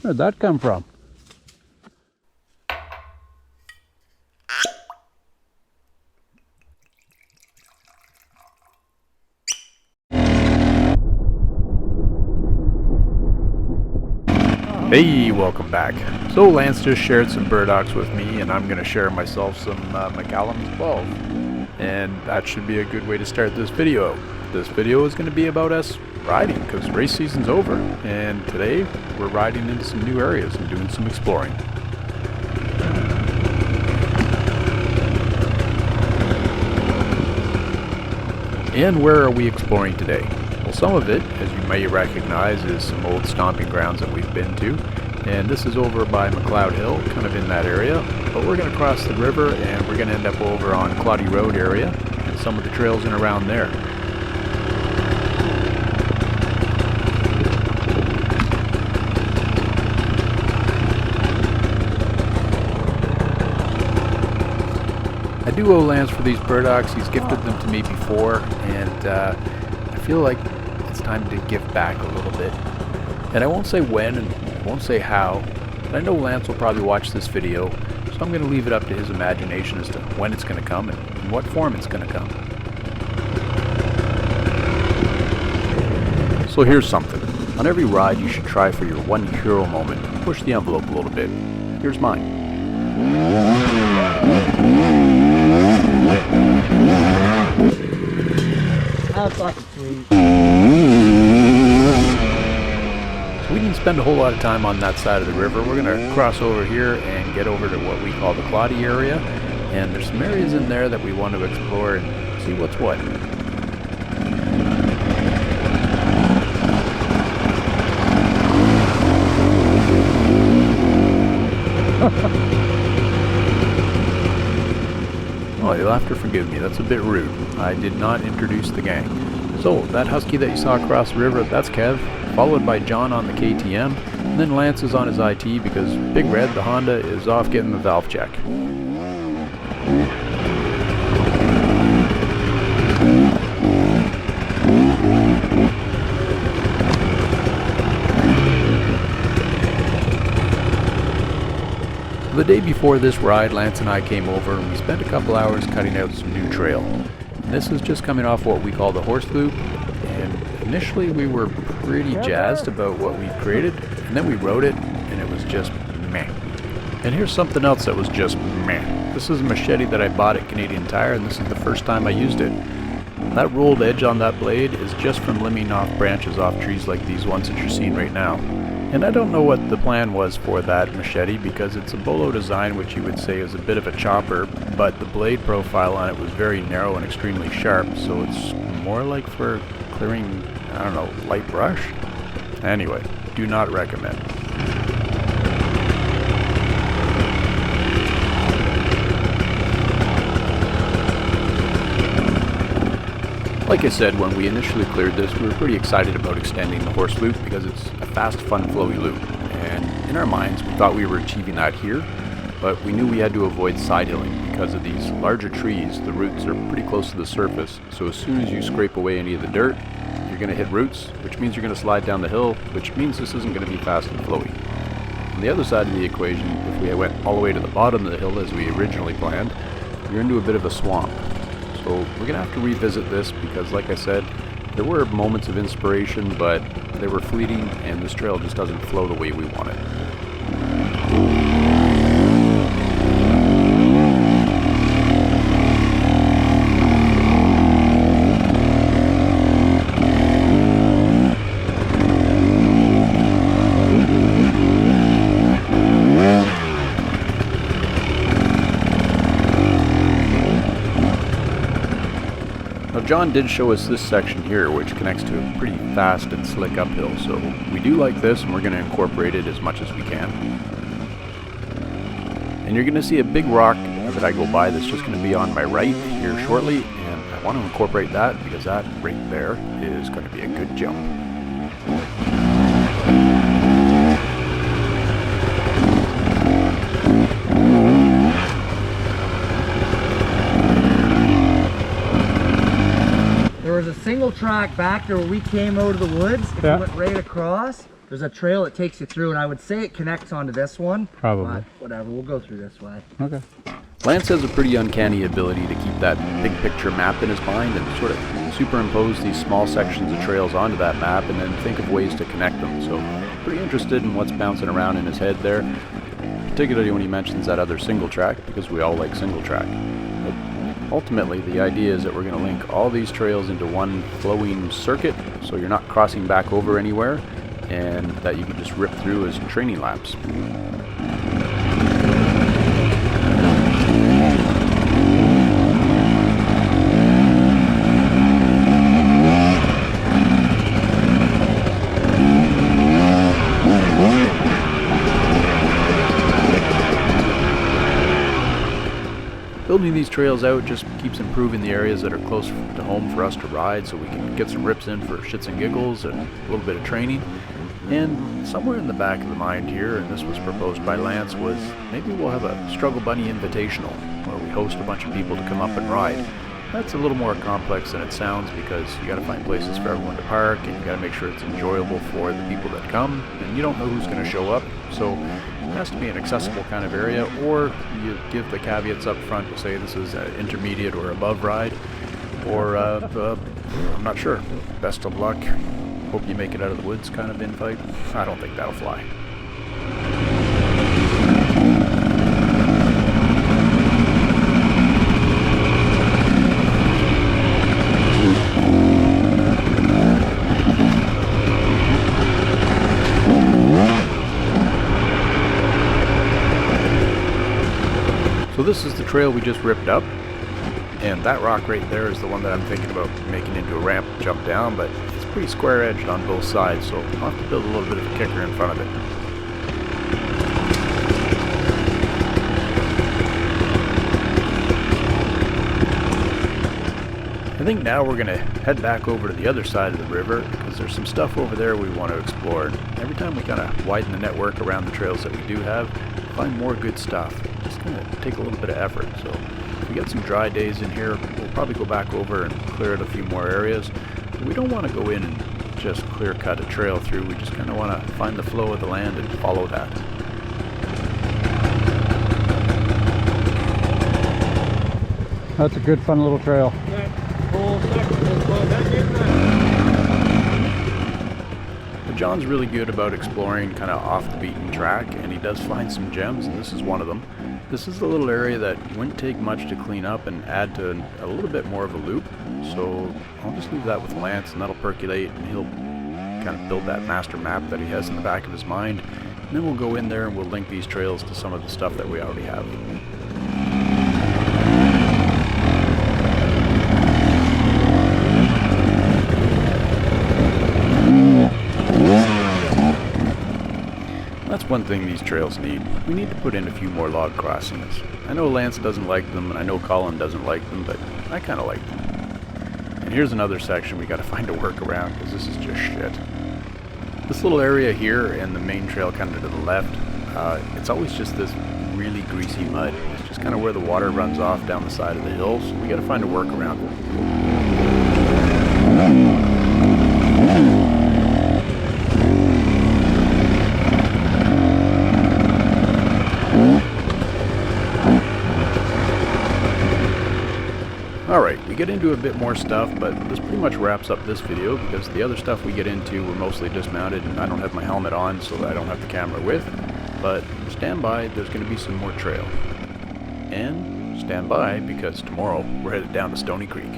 Where'd that come from? Hey, welcome back. So Lance just shared some burdocks with me, and I'm going to share myself some Macallan's 12. And that should be a good way to start this video. This video is going to be about us riding, because race season's over. And today, we're riding into some new areas and doing some exploring. And where are we exploring today? Well, some of it, as you may recognize, is some old stomping grounds that we've been to. And this is over by McLeod Hill, kind of in that area. But we're going to cross the river and we're going to end up over on Claudy Road area and some of the trails in around there. I do owe Lance for these burdocks. He's gifted them to me before, and I feel like it's time to give back a little bit. And I won't say when and I won't say how, but I know Lance will probably watch this video, so I'm going to leave it up to his imagination as to when it's going to come and in what form it's going to come. So here's something. On every ride you should try for your one hero moment. Push the envelope a little bit. Here's mine. That's fucking sweet. So we didn't spend a whole lot of time on that side of the river. We're going to cross over here and get over to what we call the Claudy area. And there's some areas in there that we want to explore and see what's what. Oh, you'll have to forgive me, that's a bit rude. I did not introduce the gang. So, that husky that you saw across the river, that's Kev, followed by John on the KTM, and then Lance is on his IT because Big Red, the Honda, is off getting the valve check. The day before this ride, Lance and I came over and we spent a couple hours cutting out some new trail. And this is just coming off what we call the horse loop, and initially we were pretty jazzed about what we've created, and then we rode it and it was just meh. And here's something else that was just meh. This is a machete that I bought at Canadian Tire, and this is the first time I used it. That rolled edge on that blade is just from limbing off branches off trees like these ones that you're seeing right now. And I don't know what the plan was for that machete, because it's a bolo design, which you would say is a bit of a chopper, but the blade profile on it was very narrow and extremely sharp, so it's more like for clearing, I don't know, light brush? Anyway, do not recommend. Like I said, when we initially cleared this, we were pretty excited about extending the horse loop because it's a fast, fun, flowy loop. And in our minds, we thought we were achieving that here, but we knew we had to avoid side hilling because of these larger trees. The roots are pretty close to the surface, so as soon as you scrape away any of the dirt, you're going to hit roots, which means you're going to slide down the hill, which means this isn't going to be fast and flowy. On the other side of the equation, if we went all the way to the bottom of the hill as we originally planned, you're into a bit of a swamp. So we're going to have to revisit this because, like I said, there were moments of inspiration, but they were fleeting and this trail just doesn't flow the way we want it. John did show us this section here, which connects to a pretty fast and slick uphill, so we do like this and we're going to incorporate it as much as we can. And you're going to see a big rock that I go by that's just going to be on my right here shortly, and I want to incorporate that because that right there is going to be a good jump. There was a single track back there where we came out of the woods. If you went right across, There's a trail that takes you through, and I would say it connects onto this one. Probably. But whatever, we'll go through this way. Okay. Lance has a pretty uncanny ability to keep that big picture map in his mind and sort of superimpose these small sections of trails onto that map and then think of ways to connect them. So pretty interested in what's bouncing around in his head there, particularly when he mentions that other single track, because we all like single track. But ultimately, the idea is that we're going to link all these trails into one flowing circuit, so you're not crossing back over anywhere, and that you can just rip through as training laps. Building these trails out just keeps improving the areas that are close to home for us to ride, so we can get some rips in for shits and giggles and a little bit of training. And somewhere in the back of the mind here, and this was proposed by Lance, was maybe we'll have a Struggle Bunny Invitational, where we host a bunch of people to come up and ride. That's a little more complex than it sounds, because you gotta find places for everyone to park, and you gotta make sure it's enjoyable for the people that come, and you don't know who's gonna show up, so it has to be an accessible kind of area, or you give the caveats up front to say this is an intermediate or above ride, or I'm not sure. Best of luck. Hope you make it out of the woods kind of invite. I don't think that'll fly. So this is the trail we just ripped up, and that rock right there is the one that I'm thinking about making into a ramp to jump down, but it's pretty square edged on both sides, so I'll have to build a little bit of a kicker in front of it. I think now we're going to head back over to the other side of the river, because there's some stuff over there we want to explore. Every time we kind of widen the network around the trails that we do have, find more good stuff. It's going to take a little bit of effort, so if we get some dry days in here, we'll probably go back over and clear out a few more areas. But we don't want to go in and just clear cut a trail through. We just kind of want to find the flow of the land and follow that. That's a good fun little trail. But John's really good about exploring kind of off the beaten track, and he does find some gems, and this is one of them. This is a little area that wouldn't take much to clean up and add to a little bit more of a loop, so I'll just leave that with Lance, and that'll percolate, and he'll kind of build that master map that he has in the back of his mind, and then we'll go in there and we'll link these trails to some of the stuff that we already have. That's one thing these trails need. We need to put in a few more log crossings. I know Lance doesn't like them, and I know Colin doesn't like them, but I kind of like them. And here's another section we got to find a workaround, because this is just shit. This little area here and the main trail kind of to the left, it's always just this really greasy mud. It's just kind of where the water runs off down the side of the hill, so we got to find a workaround. Alright, we get into a bit more stuff, but this pretty much wraps up this video, because the other stuff we get into were mostly dismounted, and I don't have my helmet on, so I don't have the camera with. But stand by, there's going to be some more trail. And stand by, because tomorrow we're headed down to Stony Creek.